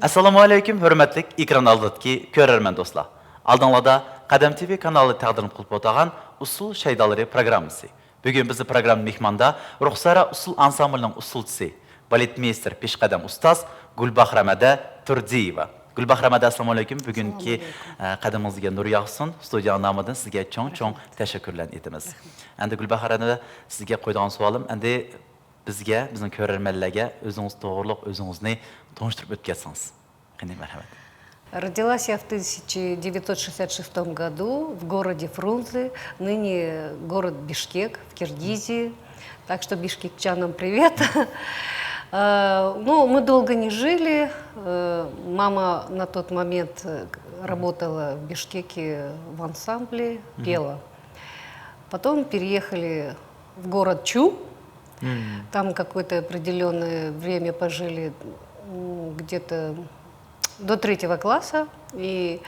Assalomu alaykum, hurmatli ekran oldidagi ko'rarman do'stlar. Oldinglarda Qadam TV kanali taqdim qilib o'tgan Usul shaydalari programmasi. Bugun bizning program mehmonda Ruxsara usul ansamblining usulchisi, baletmeyster peshqadam ustoz Gulbahramada Turdiyeva. Gulbahramada assalomu alaykum. Bugungi qadamingizga nur yog'sin. Studiya nomidan sizga cho'ng tashakkurlar etamiz. Endi Gulbahramada sizga qo'ygan savolim, endi bizga, bizning ko'rarmanlarga o'zingiz to'g'riliq o'zingizni tanishtirib o'tkazsangiz. Qanday marhamat. Родилась я в 1966 году в городе Фрунзе, ныне город Бишкек в Киргизии. Так что бишкекчанам привет. Ну, мы долго не жили. Мама на тот момент работала в Бишкеке в ансамбле, пела. Потом переехали в город Чу. Там какое-то определенное время пожили, где-то до 3 класса. И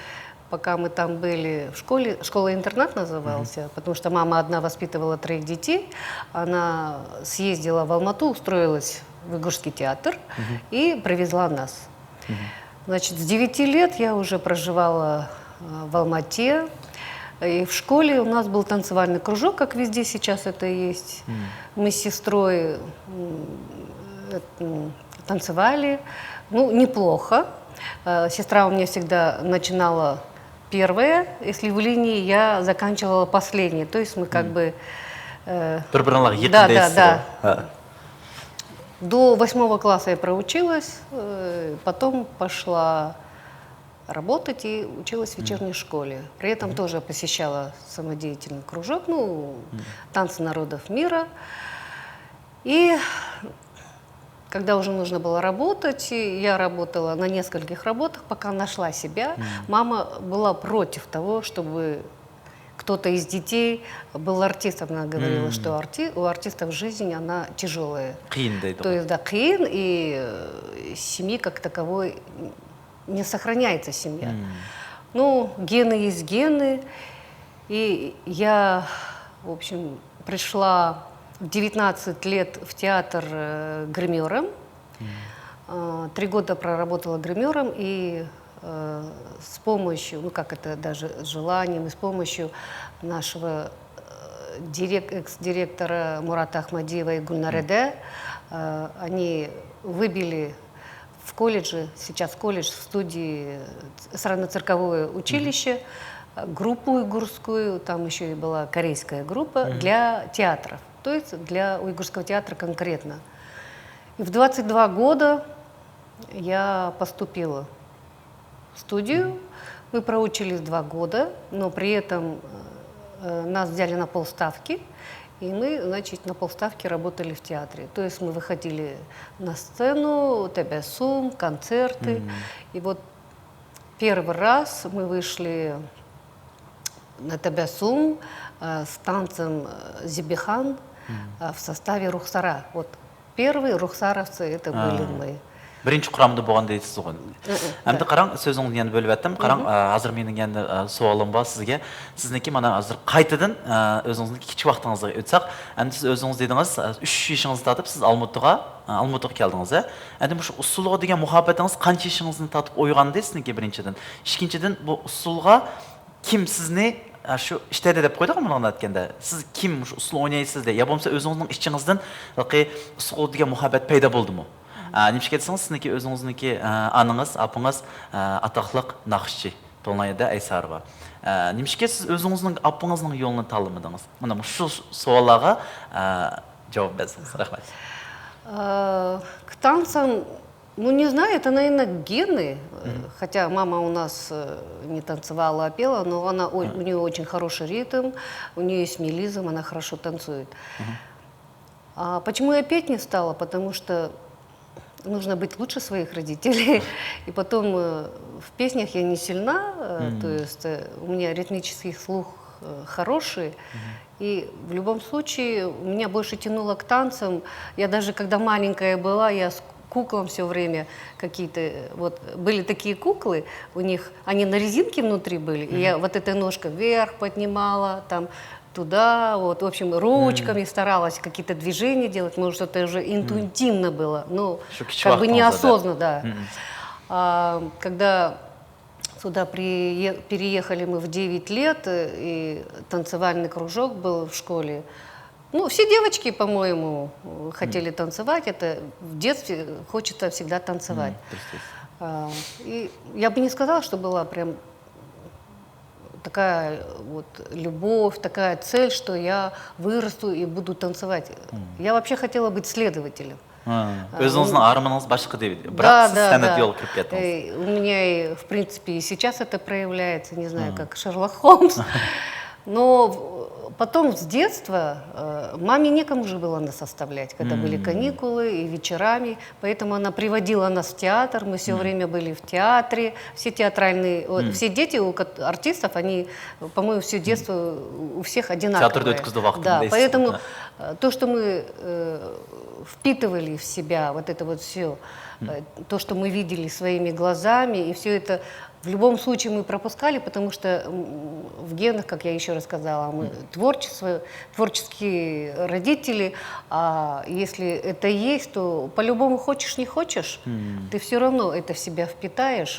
пока мы там были в школе, школа-интернат назывался, потому что мама одна воспитывала 3 детей, она съездила в Алмату, устроилась в Уйгурский театр и привезла нас. Значит, с 9 лет я уже проживала в Алмате. И в школе у нас был танцевальный кружок, как везде сейчас это есть. Мы с сестрой танцевали, ну, неплохо. Сестра у меня всегда начинала первая, если в линии, я заканчивала последней. То есть мы как бы... Да. До 8 класса я проучилась, потом пошла работать и училась в вечерней школе. При этом тоже посещала самодеятельный кружок, ну, танцы народов мира. И когда уже нужно было работать, я работала на нескольких работах, пока нашла себя. Мама была против того, чтобы кто-то из детей был артистом. Она говорила, что у артистов жизнь, она тяжелая. То есть, да, кыин, и семьи как таковой не сохраняется семья. Ну, гены есть гены. И я, в общем, пришла в 19 лет в театр гримером. 3 года проработала гримером, и с помощью, ну как это, даже с желанием, и с помощью нашего экс-директора Мурата Ахмадиева и Гульнареде, они выбили в колледже, сейчас колледж, в студии эстрадно-цирковое училище, группу уйгурскую, там еще и была корейская группа для театров, то есть для уйгурского театра конкретно. И в 22 года я поступила в студию, мы проучились 2 года, но при этом нас взяли на полставки. И мы, значит, на полставки работали в театре. То есть мы выходили на сцену, тебесум, концерты. И вот первый раз мы вышли на тебесум с танцем Зибихан в составе Рухсара. Вот первые рухсаровцы это были мы. Birinchi quramda bo'lgan deysiz o'g'il. Endi qarang, so'zingizni yana bo'lib o'tdim. Qarang, hozir mening endi savolim bor sizga. Sizniki mana hozir qaytadan o'zingizning kichik vaqtingizga o'tsak, endi siz o'zingiz dedingiz 3 yoshingizni tatib siz Almataga keldingiz. Endi shu usulga degan muhabbatingiz qancha yoshingizni tatib uyg'ondi sizniki birinchidan. Ikkinchidan bu usulga kim sizni shu ishtaydi deb qo'ydik buni aytganda. Siz kim shu usul o'ynaysiz-da, yo bo'lmasa o'zingizning ishingizdan usul degan muhabbat paydo bo'ldimi? Немешке айтсаңыз, сізнекі өзіңізнікі аныңыз, апыңыз атақлық нақышчы Толнайда Айсарова. Немешке сіз өзіңіздің апыңыздың yolunu талымыдыңыз? Мұны шу суалаға жауап берсеңіз. Рахмет. К танцам, ну не знаю, это, наверное, гены. Хотя мама у нас не танцевала, а пела, но у нее очень хороший ритм, у нее есть мелизм, она хорошо танцует. А почему я петь не стала? Потому что нужно быть лучше своих родителей. И потом в песнях я не сильна, то есть у меня ритмический слух хороший. И в любом случае меня больше тянуло к танцам. Я даже когда маленькая была, я с куклам все время какие-то... Вот были такие куклы, у них они на резинке внутри были. И я вот этой ножкой вверх поднимала, там туда, вот, в общем, ручками старалась какие-то движения делать, может, это уже интуитивно было, но как бы неосознанно, да. Когда сюда переехали мы в 9 лет, и танцевальный кружок был в школе, ну, все девочки, по-моему, хотели танцевать. Это в детстве хочется всегда танцевать. И я бы не сказала, что была прям такая вот любовь, такая цель, что я вырасту и буду танцевать. Я вообще хотела быть следователем. Өзіңіздің арманыңыз башқа дейді. Бірақ сіз сәнәт жолы кіріп кеттіңіз. У меня, в принципе, и сейчас это проявляется, не знаю, как Шерлок Холмс. Но потом с детства маме некому же было нас оставлять, когда были каникулы и вечерами, поэтому она приводила нас в театр, мы все время были в театре, все театральные, все дети у артистов, они, по-моему, все детство у всех одинаковые. Да, поэтому то, что мы впитывали в себя, вот это вот все, то, что мы видели своими глазами, и все это в любом случае мы пропускали, потому что в генах, как я еще рассказала, мы творческие родители, а если это есть, то по-любому хочешь, не хочешь, ты все равно это в себя впитаешь,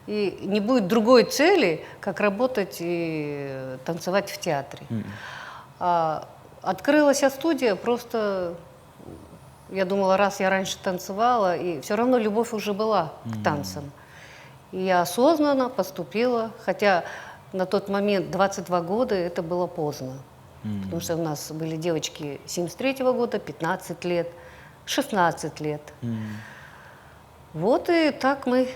и не будет другой цели, как работать и танцевать в театре. Открылась студия, просто я думала, раз я раньше танцевала, и все равно любовь уже была к танцам. И я осознанно поступила, хотя на тот момент, 22 года, это было поздно. Потому что у нас были девочки 73-го года, 15 лет, 16 лет. Вот и так мы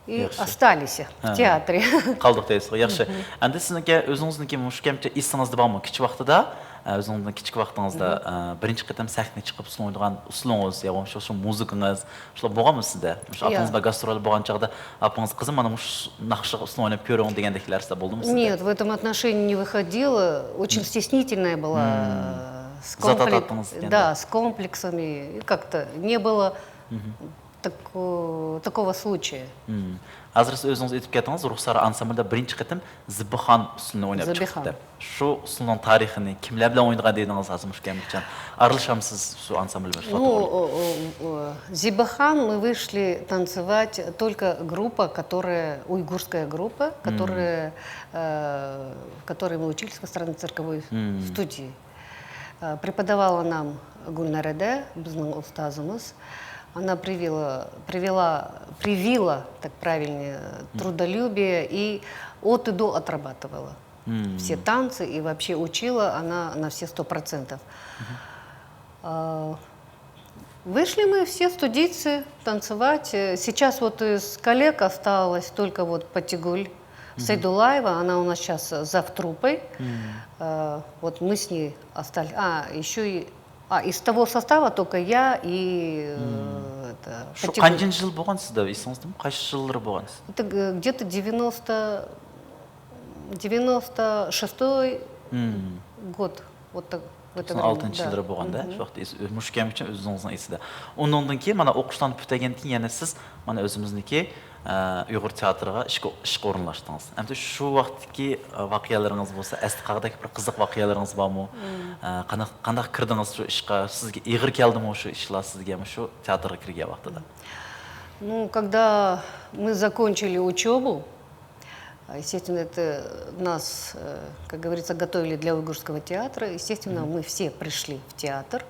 и остались в театре. Қалдық дейсіз ғой, яқшы. Әнді сізніке, өзіңізніке мұшкемче исіңізді ба ма? Кіші вақтыда, өзіңіздің кіші вақтыңызда бірінші қытым сәхне шығып ұсылыңыз, я вам şu muzikіңіз, шылы болған мы сізде? Апыңыз ба гастроль болған чағда, апыңыз қызым, ана мұш нақшы ұсылың ойнап көріңіз дегендекілер сізде болды му сізде? Нет, в этом отношении не выходила, очень стеснительная была, с комплексами, как-то не было такого случая. Азыр сіз өзіңіз етіп кеттіңіз, Рухсара ансамбльда бірінші қытым Зібіхан ұсылыны ойнап шықты. Шу ұсылының тарихыны, кімлер білен ойнаған дедіңіз азым үшкемдікчен? Арылшамсыз шу ансамбль бар? Ну, Зибахан мы вышли танцевать только группа, уйгурская группа, в которой мы учились в иностранной цирковой студии. Преподавала нам Гульнареде, біздің ұстазымыз. Она привила, так правильнее, трудолюбие и от и до отрабатывала все танцы и вообще учила она на все 100%. Вышли мы все студийцы танцевать. Сейчас вот из коллег осталась только вот Патигуль Сайдулаева, она у нас сейчас завтрупой. Вот мы с ней остались. Еще и из того состава только я и... Қанчен жыл болған сізді, есіңізді ме? Қайшы жылдары болған сіз? Это где-то 96-й год. Вот так. 6 жылдары болған, да? Мүшкем үшін өзіңіздің есіді. Оныңдың ке, мана оқыштан бүтеген кейін, яны сіз өзіміздің ке ұйғыр театрға ішкі орынлаштыңыз. Әмді шу вақытки вақияларыңыз болса, әсті қағыдaki бір қызық вақияларыңыз ба му? Қандақ кірдіңіз шу ішқа? Сізге иғыр келді му шу ішіла сізге му шу театрға кірге вақтыда? Ну, когда мы закончили учебу, естественно, это нас, как говорится, готовили для уйгурского театра. Естественно, мы все пришли в театр.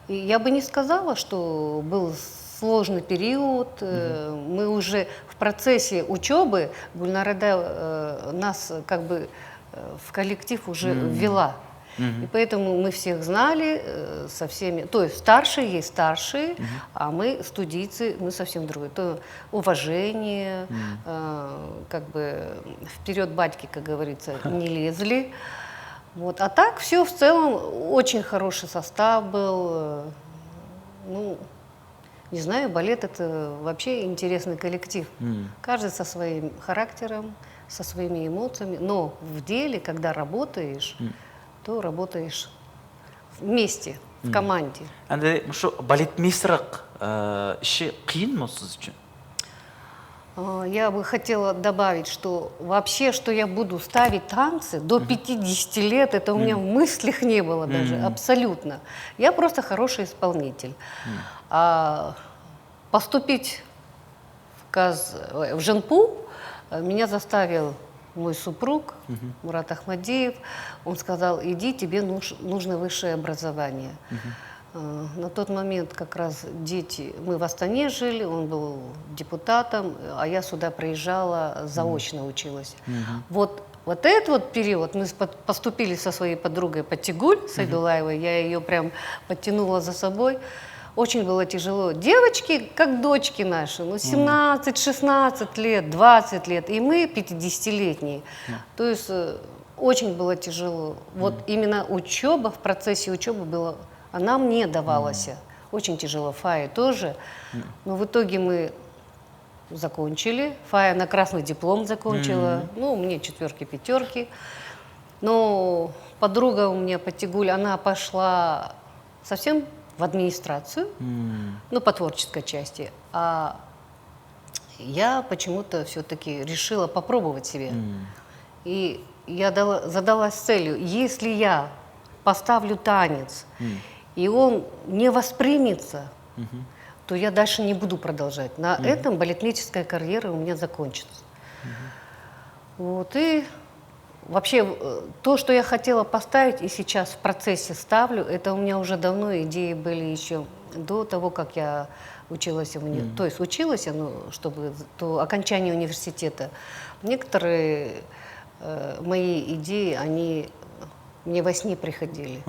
И я бы не сказала, что был сложный период. Мы уже в процессе учебы, Гульнареде нас как бы в коллектив уже ввела. И поэтому мы всех знали со всеми, то есть старшие есть старшие, а мы студийцы, мы совсем другие. То уважение, как бы вперед батьки, как говорится, не лезли. Вот. А так все в целом очень хороший состав был. Ну, не знаю, балет это вообще интересный коллектив. Каждый со своим характером, со своими эмоциями. Но в деле, когда работаешь, то работаешь вместе, в команде. Әнді балетмейстерлік іші қиын мұ сіз үшін? Я бы хотела добавить, что вообще, что я буду ставить танцы до 50 лет, это у меня в мыслях не было даже, абсолютно. Я просто хороший исполнитель. А поступить в Женпу меня заставил мой супруг Мурат Ахмадиев. Он сказал: иди, тебе нужно высшее образование. На тот момент как раз дети, мы в Астане жили, он был депутатом, а я сюда приезжала, заочно училась. Вот этот вот период мы поступили со своей подругой Патигуль Сайдулаевой, я ее прям подтянула за собой. Очень было тяжело. Девочки, как дочки наши, ну 17, 16 лет, 20 лет, и мы 50-летние. То есть очень было тяжело. Вот именно учеба, в процессе учебы было, она мне давалась. Очень тяжело. Фая тоже. Но в итоге мы закончили. Фая на красный диплом закончила. Ну, мне 4, 5. Но подруга у меня Патигуль, она пошла совсем в администрацию, ну, по творческой части. А я почему-то все-таки решила попробовать себя. И я задалась целью: если я поставлю танец, и он не воспримется, то я дальше не буду продолжать. На этом балетмейстерская карьера у меня закончится. Вот, и вообще, то, что я хотела поставить и сейчас в процессе ставлю, это у меня уже давно идеи были еще до того, как я училась в университете. То есть училась, ну, чтобы до окончания университета. Некоторые мои идеи, они мне во сне приходили.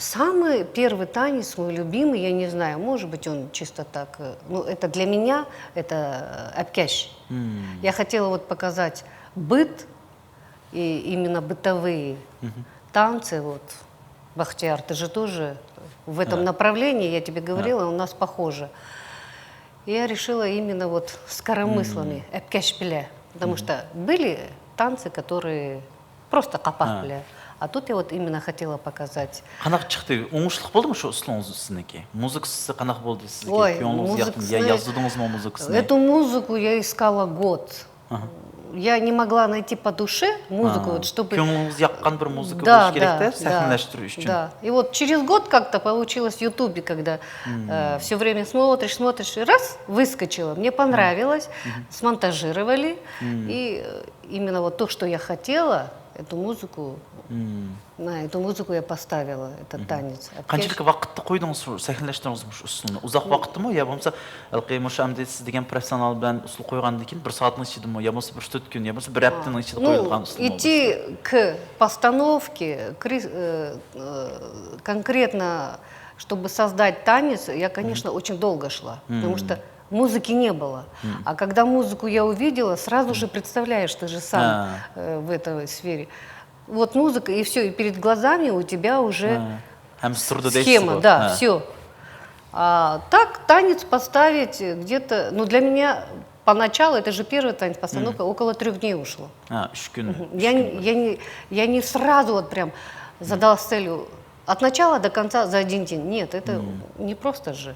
Самый первый танец, мой любимый, я не знаю, может быть, он чисто так, ну, это для меня, это апкяш. Я хотела вот показать быт, и именно бытовые танцы, вот, Бахтияр, ты же тоже в этом направлении, я тебе говорила, у нас похоже. И я решила именно вот с коромыслами, эпкеш-пиле, потому что были танцы, которые просто капак-пиле, а тут я вот именно хотела показать. Қанақ шықты? Оңышлық болды ма шу ұслыңыз сіздікі? Музыкасы қанақ болды сізге? Ой, Пионыңыз яқтың? Я яздыңыз ма музыкасыны? Эту музыку я искала год. Я не могла найти по душе музыку, вот, чтобы... Пионыңыз яққан бір музыка Да, болуш керек те, да, сәхнеләштіру үшін. да. И вот через год как-то получилось в Ютубе, когда все время смотришь, и раз, выскочило. Мне понравилось, смонтажировали. И именно вот то, что я хотела, эту музыку, на эту музыку я поставила, этот танец. Қаншалықты вақытты қойдыңыз сәхнеләштіріңіз ұсылыны? Ұзақ вақытты ма? Я болмаса, әлқи мұш әмде сіз деген профессионал білән ұсыл қойғанды кейін, бір сағаттың ішінде ме? Я болмаса бір 4 күн, я болмаса бір әптінің ішінде қойылған ұсылы ма? Идти к постановке, конкретно, чтобы создать танец, я, конечно, очень долго шла, потому что музыки не было. А когда музыку я увидела, сразу же представляешь, ты же сам в этой сфере. Вот музыка, и все, и перед глазами у тебя уже схема, да, все. А так танец поставить где-то, ну для меня поначалу, это же первый танец, постановка, около 3 дней ушло. Я не сразу вот прям задалась целью от начала до конца за 1 день. Нет, это не просто же.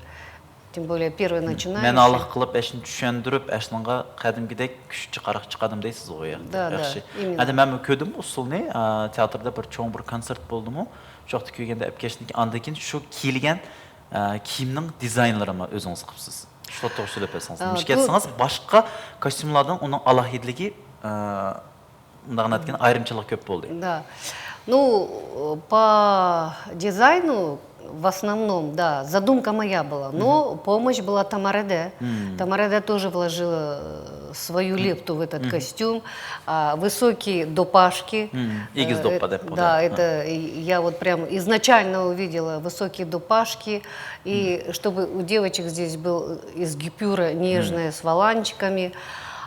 Тем более первый начинающий. Мен Аллах қылып, әшін түшендіріп, әшініңға қадымгідей күшті қарақ шықадым дейсіз ғой. Да, да, именно. Әді мәмі көдім, ұсыл не, театрда бір чоң бір концерт болды му, жоқты көгенде әпкешінің андекін шу келген киімнің дизайнларыма өзіңіз қыпсыз. Что тоғы сөйлеп әсіңіз. Мешкетсіңіз, башқа костюмладың оның алахидлігі мұндағын әткен айрымчылық көп болды. Да. Ну, по дизайну в основном, да, задумка моя была, но помощь была Тамареде. Тамареде тоже вложила свою лепту в этот костюм. Высокие допашки. Да, это я вот прям изначально увидела высокие допашки. И чтобы у девочек здесь был из гипюра нежная с воланчиками.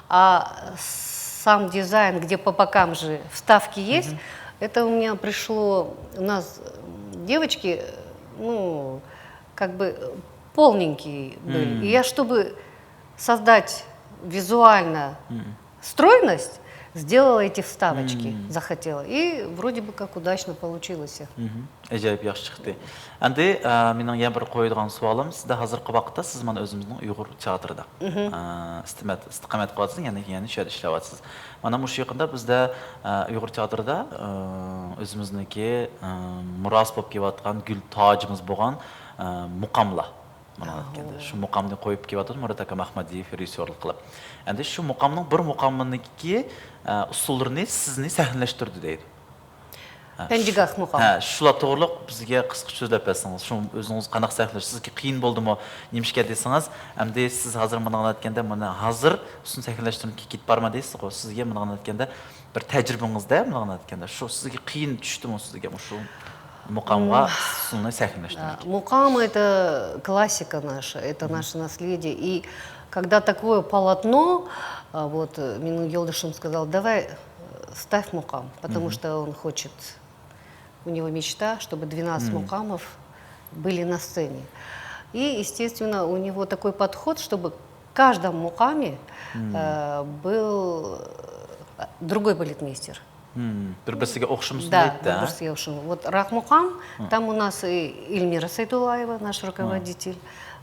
А сам дизайн, где по бокам же вставки есть, это у меня пришло, у нас девочки, ну, как бы полненькие были. И я, чтобы создать визуально стройность, сделала эти вставочки, захотела. И вроде бы как удачно получилось. Әжайып яқшы шықты. Әнде менің ең бір қойдыған суалым, сізді қазіргі вақытта сіз мана өзіміздің ұйғыр театрда істіқамет қылатсыз, яғни шәді ішлеватсыз. Мана мұш жақында бізді ұйғыр театрда өзіміздіңке мұрас болып кеватқан гүл тажымыз болған мұқамла. Mana aytganda shu muqamni qo'yib kelyapti Murat aka Mahmadiyev rejissyorlik qilib. Endi shu muqamning bir muqamniki usullarini sizni sahnalashtirdi deydi. Пенджигах muqam. Ha, shular to'g'riliq bizga qisqa so'zlab bersangiz, shu o'zingiz qanaqa sahlash, sizga qiyin bo'ldimi, nimishga desangiz, hamda siz hozir mana aytganda, mana hozir ustun sahlashtirib ketib borma deysiz-ku, sizga mana aytganda bir tajribangizda mana aytganda, shu sizga qiyin tushdimi sizga shu muqamga ustun sahlashtirib. Мукам это классика наша, это наше наследие. И когда такое полотно, вот Мину Йолдышем сказал, давай ставь мукам, потому что он хочет, у него мечта, чтобы 12 мукамов были на сцене. И, естественно, у него такой подход, чтобы в каждом мукаме был другой балетмейстер. Bir-birisiga o'xsham Да, deydi. bir-birisiga o'xsham. Вот Рахмукам, там у нас и Ильмира Сайдулаева, наш руководитель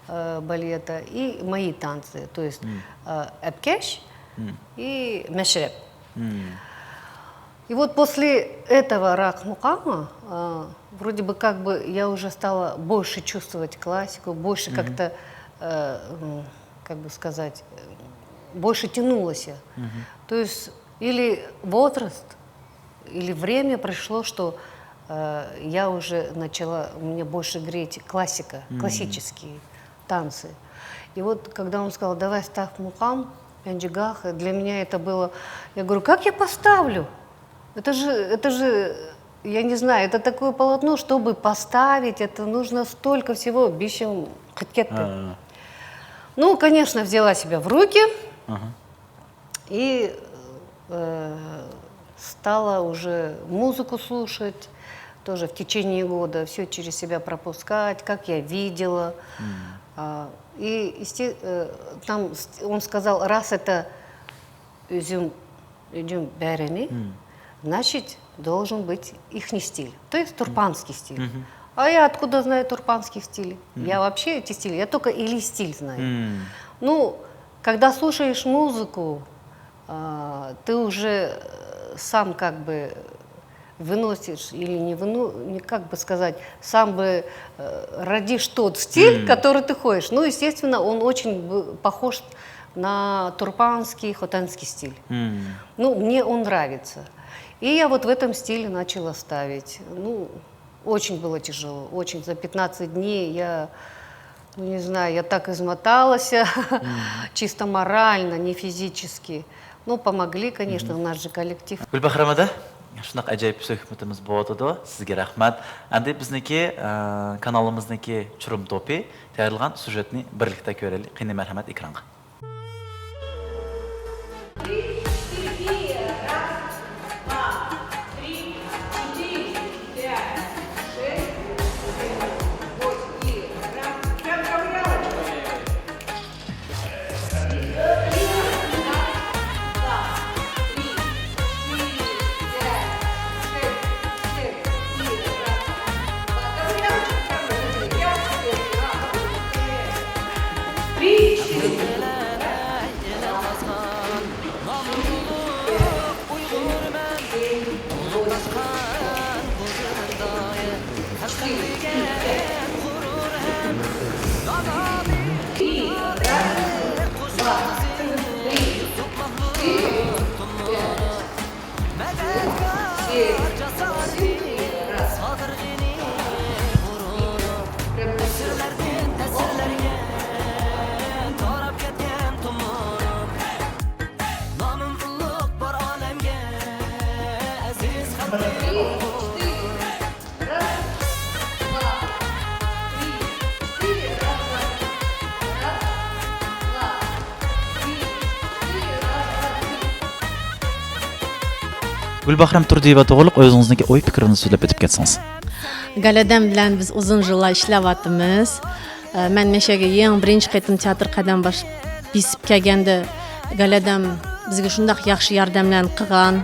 балета, и мои танцы, то есть Эпкеш и Мешреп. И вот после этого Рахмукама вроде бы как бы я уже стала больше чувствовать классику, больше как-то, как бы сказать, больше тянулась я. То есть или возраст, или время пришло, что я уже начала, мне больше греть классика, классические танцы. И вот когда он сказал, давай ставь мукам, пенджигах, для меня это было, я говорю, как я поставлю? Это же, я не знаю, это такое полотно, чтобы поставить, это нужно столько всего, бищем хиткетты. Ну, конечно, взяла себя в руки и стала уже музыку слушать, тоже в течение года, все через себя пропускать, как я видела. И там он сказал, раз это Үзүм бәріні, значит, должен быть ихний стиль, то есть турпанский стиль. А я откуда знаю турпанский стиль? Я вообще эти стили, я только или стиль знаю. Ну, когда слушаешь музыку, ты уже сам как бы выносишь или не как бы сказать, сам бы родишь тот стиль, который ты ходишь. Ну, естественно, он очень похож на турпанский, хотанский стиль. Ну, мне он нравится. И я вот в этом стиле начала ставить. Ну, очень было тяжело, очень. За 15 дней я, ну, не знаю, я так измоталась, чисто морально, не физически. Ну, помогли, конечно, наш же коллектив. Gulbahramada shunaq ajoyib suhbatimiz bo'ldi. Sizga rahmat. Endi bizniki kanalimizniki Churum to'pi tayyorlagan syujetni birlikda ko'raylik. Qani marhamat ekranga. Gulbahram Turdiyeva to'g'riliq o'zingizniki o'y fikrini so'zlab o'tib ketsangiz. Galadam bilan biz uzun yillar ishlayapmiz. Men meshaga eng birinchi qaytim teatr qadam besib kelganda Galadam bizga shunday yaxshi yordamlar qilgan,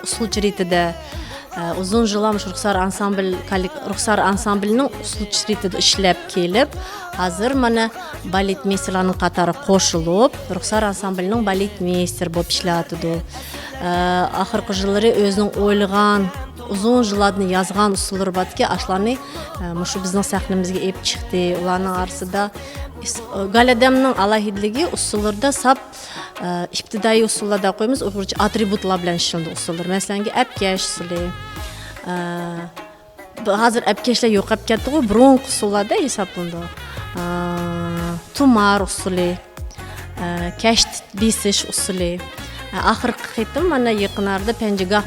uslubchi ritida uzun yillar Ruxsar ansamblining uslubchi ritida ishlab kelib, Hazır mana balletmeisterlarning қатары qo'shilib, Ruxsar ansamblining balletmeister bo'lib ishlatydi. Axirgi yillari o'zining o'ylagan, uzun yillarni yozgan usullari borki, ashlarni shu bizning sahnamizga olib chiqdi. Ularning orasida Galadamning alohidligi usullarda sap ibtidoiy usullarda qo'yamiz, o'g'ircha atributlar bilan ishlanadi usullar. Masalan, apkash usuli. Hozir apkashlar yo'qolib ketdi-ku, burungi usullarda hisoblandi. Tumar usuli, kasht besish usuli. Axirgi qitim mana yaqinlarda Panjigah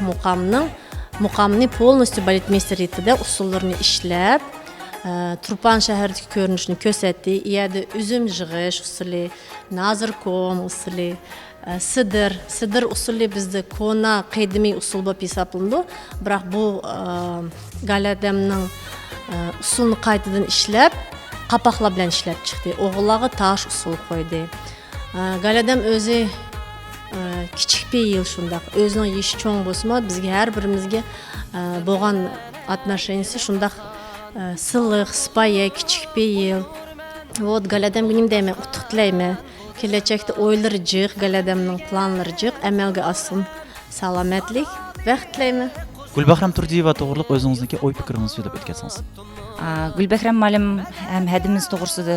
muqamini polностью balletmeister etida usullarni ishlab, Turpan shahridagi ko'rinishni ko'rsatdi. Iyada uzum yig'ish usuli, nazirkom usuli, sidir usuli bizda kona qadimiy usul bo'lib hisoblandi. Biroq bu Galadamning usulni qaytadan ishlab, qapoqlar bilan ishlab chiqdi. O'g'illariga tosh usul qo'ydi. Galadam o'zi kichik peyil shundaq, o'zining yeshi cho'ng bo'lsa, bizga har birimizga bo'lgan atnosheniyasi shundaq silliq, sipoyi, kichik peyil. Вот Galadamga nima deyman, utuq tilayman. Kelajakda o'ylari jiq, Galadamning planlari jiq, amalga oshsin. Salomatlik, baxt tilayman. Gulbahram Turdiyeva to'g'riliq o'zingizniki o'y fikringizni so'zlab o'tgansiz. Gulbahram muallim ham hadimiz to'g'risida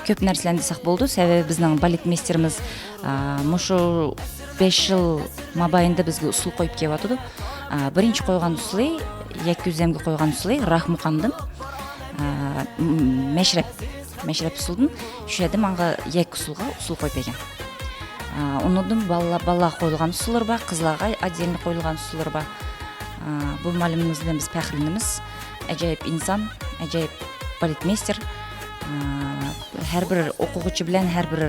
ko'p narsalarni desaq bo'ldi. Sababi bizning balletmeisterimiz mushu 5 yil mobaynida bizga usul qo'yib kelyapti. Birinchi qo'ygan usuli, yakuzamga qo'ygan usuli Rahmuqamdan Meshrab usuldan shu yerda menga yak usulga usul qo'yib bergan. Undan balla qo'yilgan usullar bor, qizlarga отдельно qo'yilgan usullar bor. Bu muallimimiz bilan biz faxrlanamiz. Ajoyib inson, ajoyib balletmeister. Har bir o'quvchi bilan, har bir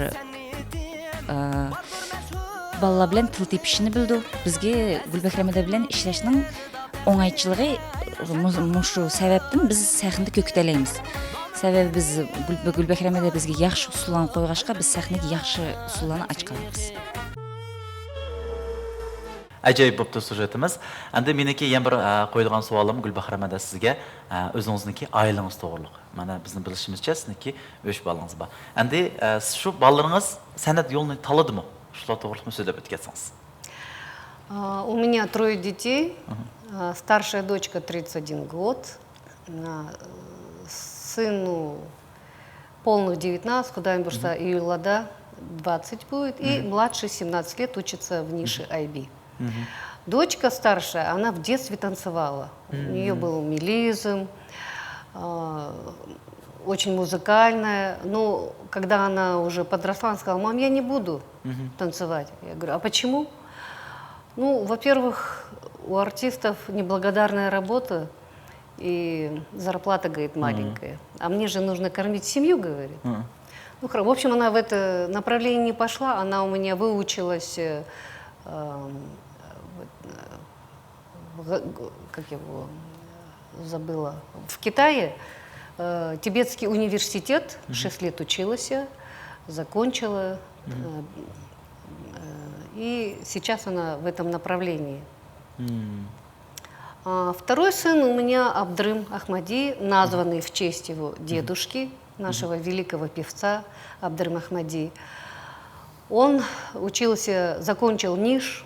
balla bilan til tepishni bildi. Bizga Gulbahramada bilan ishlashning o'ng'aychiligi shu sababdan biz sahnada ko'ktalaymiz. Sababi biz Gulbahramada bizga yaxshi usullarni qo'yg'ashqa, biz sahnaga yaxshi usullarni ochqanmiz. Ajoyib bo'pti sujetimiz. Endi meniki yana bir qo'yilgan savolim Gulbahramada sizga o'zingizniki oilangiz to'g'riliq. Mana bizni bilishimizcha sizniki 3 bolangiz bor. Endi shu bolalaringiz san'at yo'lini tanladimi? Shular to'g'riliqmi so'zlab o'tgansiz? У меня 3 детей. Старшая дочка 31 год. Сыну полных 19, куда-нибудь что июля 20 будет. И младший 17 лет учится в нише IB. Дочка старшая, она в детстве танцевала. У нее был мелизм, очень музыкальная. Но когда она уже подросла, она сказала: мам, я не буду танцевать. Я говорю: а почему? Ну, во-первых, у артистов неблагодарная работа и зарплата, говорит, маленькая. А мне же нужно кормить семью, говорит. Ну, в общем, она в это направление не пошла. Она у меня выучилась, как его забыла, в Китае. Тибетский университет, 6 лет училась, закончила. И сейчас она в этом направлении. Второй сын у меня Абдрым Ахмади, названный в честь его дедушки, нашего великого певца Абдрым Ахмади. Он учился, закончил НИШ,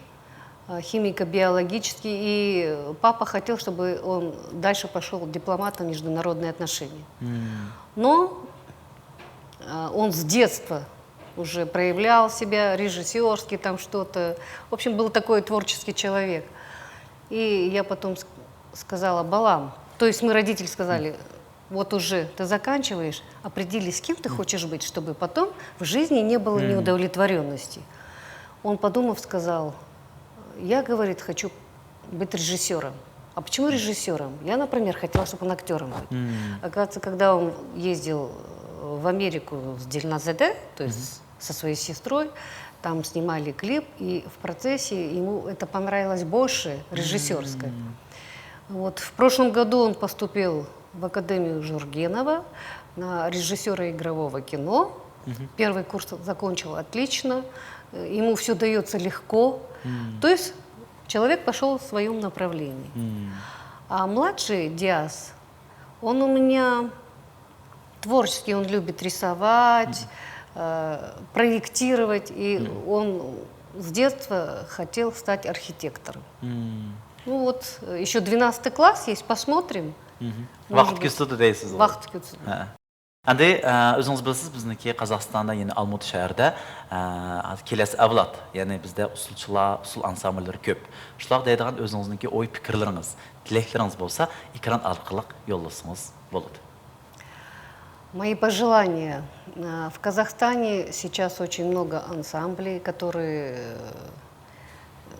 химико-биологический, и папа хотел, чтобы он дальше пошел дипломатом международные отношения. Но он с детства уже проявлял себя, режиссерский там что-то. В общем, был такой творческий человек. И я потом сказала: Балам, то есть мы, родители, сказали: вот уже ты заканчиваешь, определи, с кем ты хочешь быть, чтобы потом в жизни не было неудовлетворенности. Он, подумав, сказал: я, говорит, хочу быть режиссером. А почему режиссером? Я, например, хотела, чтобы он актером был. Оказывается, когда он ездил в Америку с Дильназаде, то есть со своей сестрой, там снимали клип, и в процессе ему это понравилось больше, режиссерское. Вот, в прошлом году он поступил в Академию Жургенова на режиссера игрового кино. Первый курс закончил отлично, ему все дается легко. То есть человек пошел в своем направлении. А младший Диас, он у меня творческий, он любит рисовать, проектировать, и он с детства хотел стать архитектором. Ну вот, еще 12 класс есть, посмотрим. Vaqt küstüdü deysiz. Вахт күтсін. Andi özünüz bilasiz bizniki Qozog'istonda, ya'ni Olmaota shahrida kelasi avlod, ya'ni bizda usulchilar, usul ansambllari ko'p. Shular deydigan o'zingizniki o'y fikrlaringiz, tilaklaringiz bo'lsa, ekran orqali yo'llasangiz bo'ladi. Мои пожелания. В Казахстане сейчас очень много ансамблей, которые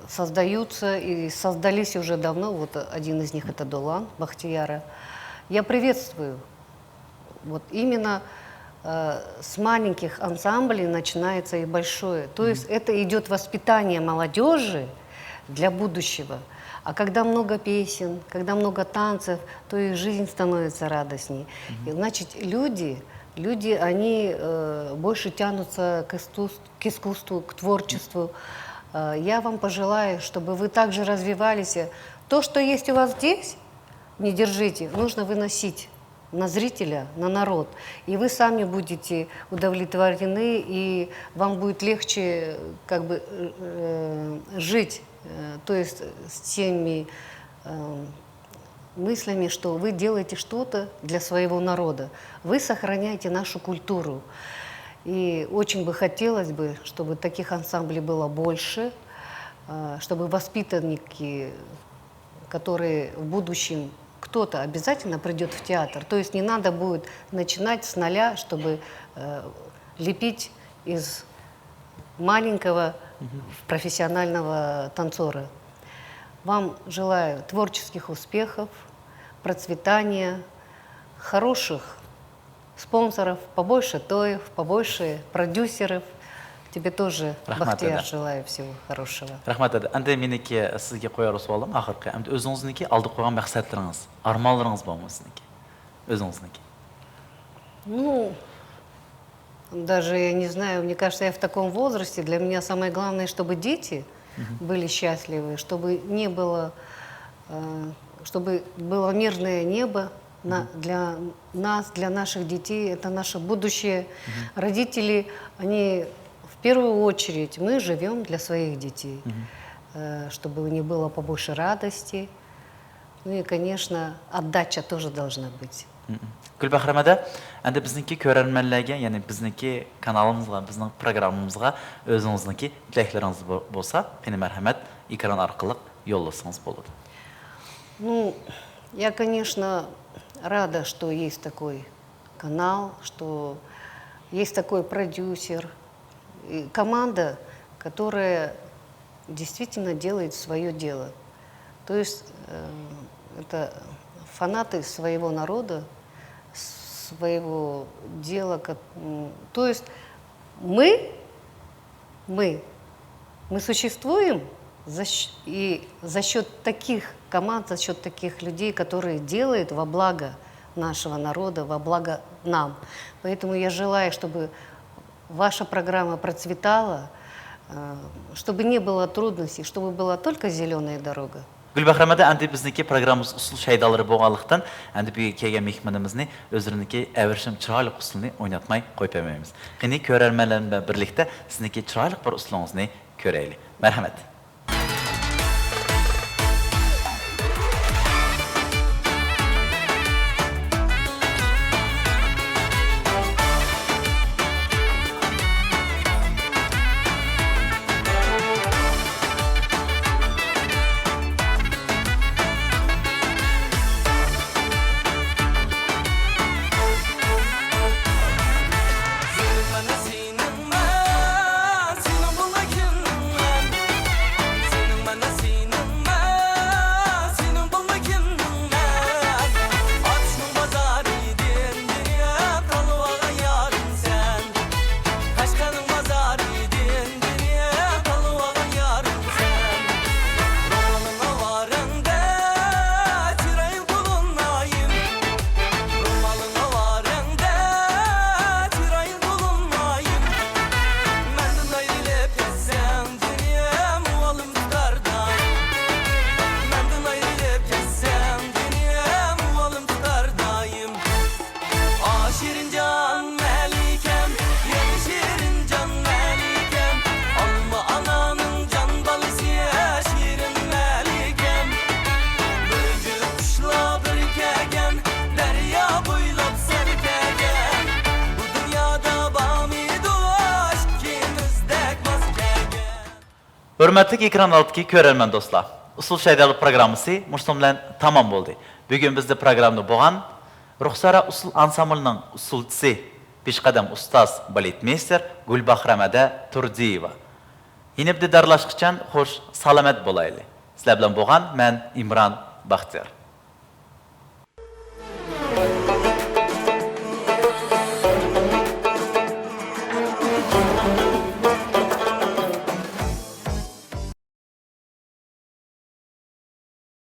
создаются и создались уже давно. Вот один из них это Дулан Бахтияра. Я приветствую. Вот именно с маленьких ансамблей начинается и большое. То есть это идет воспитание молодежи для будущего. А когда много песен, когда много танцев, то и жизнь становится радостней. И, значит, люди, они больше тянутся к искусству, к творчеству. Я вам пожелаю, чтобы вы также развивались. То, что есть у вас здесь, не держите, нужно выносить на зрителя, на народ. И вы сами будете удовлетворены, и вам будет легче как бы жить, то есть с теми мыслями, что вы делаете что-то для своего народа. Вы сохраняете нашу культуру. И очень бы хотелось бы, чтобы таких ансамблей было больше, чтобы воспитанники, которые в будущем кто-то обязательно придет в театр. То есть не надо будет начинать с нуля, чтобы лепить из маленького профессионального танцора. Вам желаю творческих успехов, процветания, хороших спонсоров, побольше тоев, побольше продюсеров. Тебе тоже, Бахтияр, желаю всего хорошего. Рахмат еді. Әнді менеке сізге қояр суалым, ақырқы. Әмді өзіңіздіңке алды қойған мақсаттарыңыз, арманларыңыз ба сіздіңке? Өзіңіздіңке? Ну, даже я не знаю, мне кажется, я в таком возрасте. Для меня самое главное, чтобы дети были счастливы, чтобы не было, чтобы было мирное небо для нас, для наших детей. Это наше будущее. Родители, они в первую очередь, мы живем для своих детей, чтобы у них было побольше радости. Ну и, конечно, отдача тоже должна быть. Gülbahramada, әнді біздіңкі көрерменлерге, яғни біздіңкі каналымызға, біздің программамызға өзіңіздіңкі тілеклеріңіз болса, қайны мәрхәмет экран арқылы yollasanız болады. Ну, я, конечно, рада, что есть такой канал, что есть такой продюсер, и команда, которая действительно делает свое дело. То есть это фанаты своего народа, своего дела. То есть мы существуем и за счет таких команд, за счет таких людей, которые делают во благо нашего народа, во благо нам. Поэтому я желаю, чтобы ваша программа процветала, чтобы не было трудностей, чтобы была только зеленая дорога. Gülbahramada әнді біздіңке программыз ұсыл шайдалары болғалықтан, әнді бүге келген мекменімізні өзірінеке әвершім чырайлық ұсылыны ойнатмай қойып әмейміз. Қыны көрерменлермен бірлікте сіздіңке чырайлық бір ұсылыңызны көрәйлі. Мәрхәмет. Hürmetlik ekran altıki körelmen dostlar. Usul Şaydalık programısı muştum bilen tamam boldu. Bugün bizde programda boğan Ruhsara Usul Ansamblının usulçisi Pişqadam Ustaz Baletmeister Gulbahramada Turdiyeva. Yine bir de darlaşqıçan hoş salamet bolaylı. Sizler bilen boğan men İmran Baxtiyar.